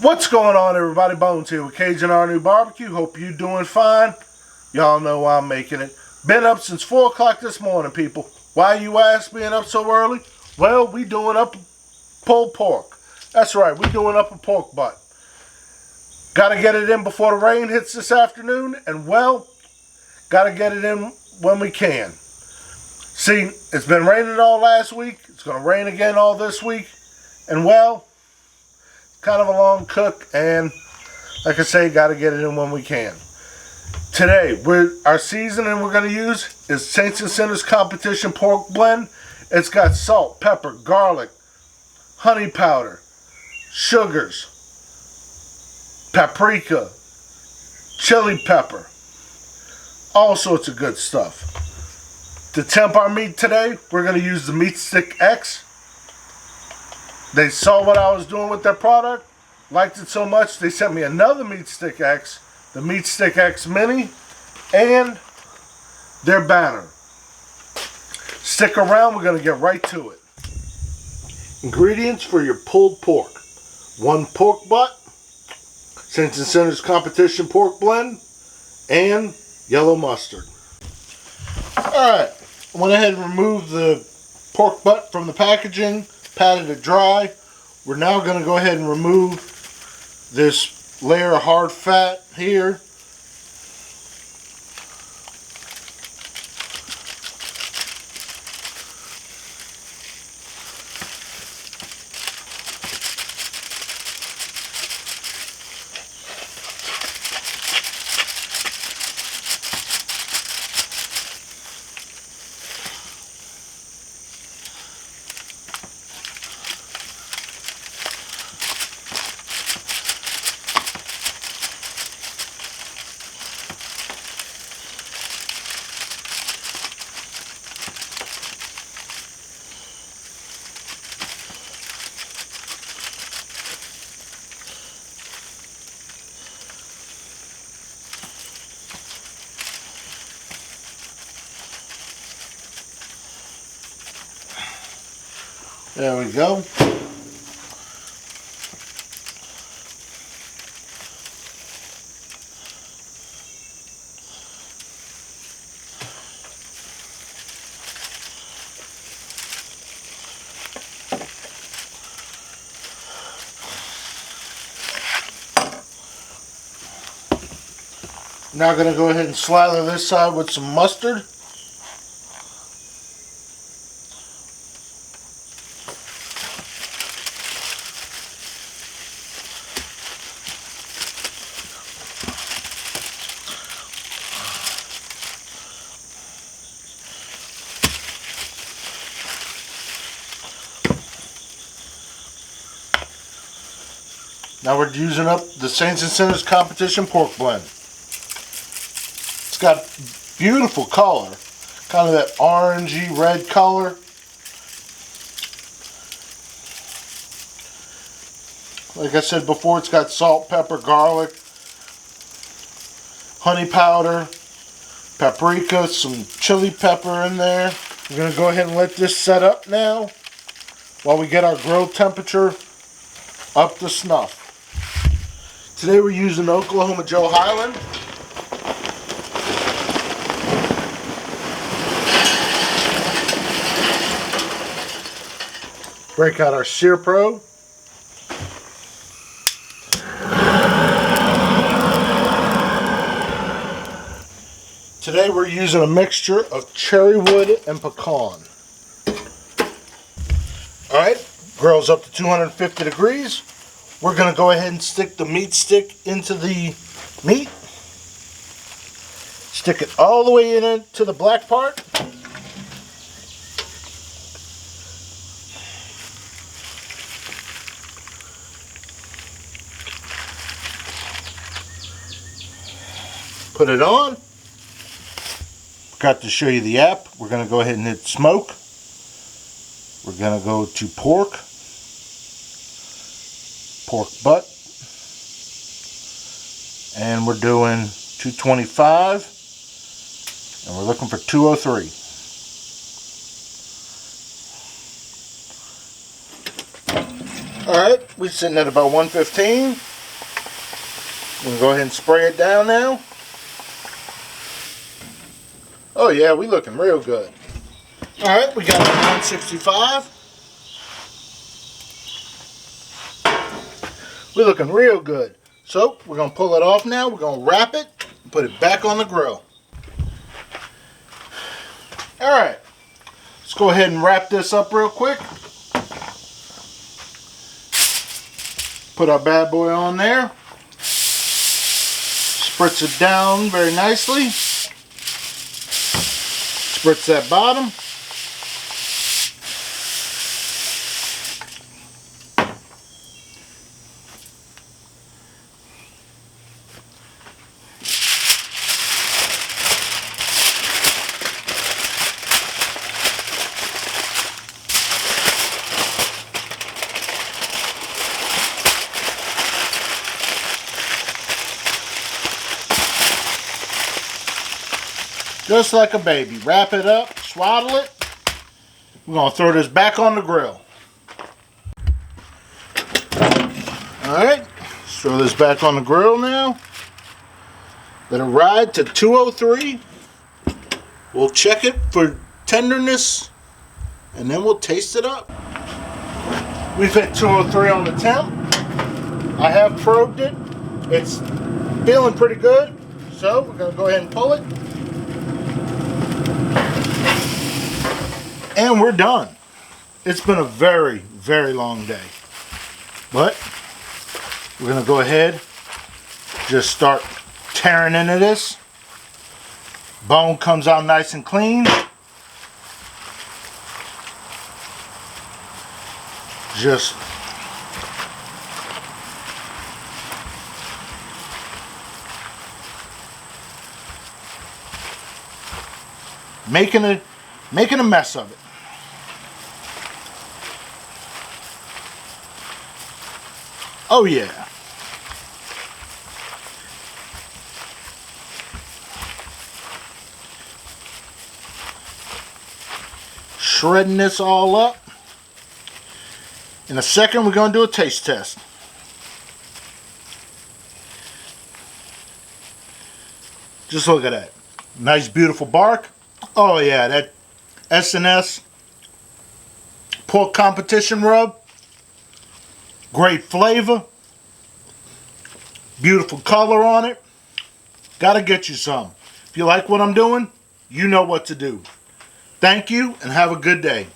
What's going on, everybody? Bones here with Cajun RNEWBBQ. Hope you doing fine. Y'all know I'm making it. Been up since 4 o'clock this morning, people. Why, you ask, being up so early? Well, we doing up pulled pork. That's right, we doing up a pork butt. Gotta get it in before the rain hits this afternoon, and well, gotta get it in when we can. See, it's been raining all last week. It's gonna rain again all this week, and well, kind of a long cook, and like I say, got to get it in when we can. Today, our seasoning we're going to use is Saints and Sinners Competition Pork Blend. It's got salt, pepper, garlic, honey powder, sugars, paprika, chili pepper, all sorts of good stuff. To temp our meat today, we're going to use the Meatstick X. They saw what I was doing with their product, liked it so much, they sent me another Meatstick X, the Meatstick X Mini, and their banner. Stick around, we're going to get right to it. Ingredients for your pulled pork: 1 pork butt, Saints and Sinners Competition Pork Blend, and yellow mustard. Alright, I went ahead and removed the pork butt from the packaging, patted it dry. We're now going to go ahead and remove this layer of hard fat here. There we go. Now going to go ahead and slather this side with some mustard. Now we're using up the Saints and Sinners Competition Pork Blend. It's got beautiful color, kind of that orangey red color. Like I said before, it's got salt, pepper, garlic, honey powder, paprika, some chili pepper in there. We're going to go ahead and let this set up now while we get our grill temperature up to snuff. Today we're using Oklahoma Joe Highland. Break out our Sear Pro. Today we're using a mixture of cherry wood and pecan. Alright, grill's up to 250 degrees. We're going to go ahead and stick the meat stick into the meat. Stick it all the way into the black part. Put it on. Forgot to show you the app. We're going to go ahead and hit smoke. We're going to go to pork butt, and we're doing 225, and we're looking for 203. Alright, we're sitting at about 115. We can go ahead and spray it down now. Oh yeah, we looking real good. Alright, we got our 165. We're looking real good. So we're going to pull it off now. We're going to wrap it and put it back on the grill. Alright, let's go ahead and wrap this up real quick. Put our bad boy on there. Spritz it down very nicely. Spritz that bottom. Just like a baby. Wrap it up, swaddle it. We're going to throw this back on the grill. Alright, let's throw this back on the grill now. Let it ride to 203. We'll check it for tenderness and then we'll taste it up. We've hit 203 on the temp. I have probed it. It's feeling pretty good. So we're going to go ahead and pull it. And we're done. It's been a very, very long day. But we're going to go ahead, just start tearing into this. Bone comes out nice and clean. Just making a mess of it. Oh yeah. Shredding this all up. In a second we're going to do a taste test. Just look at that. Nice beautiful bark. Oh yeah, that S&S pork competition rub. Great flavor. Beautiful color on it. Gotta get you some. If you like what I'm doing, you know what to do. Thank you and have a good day.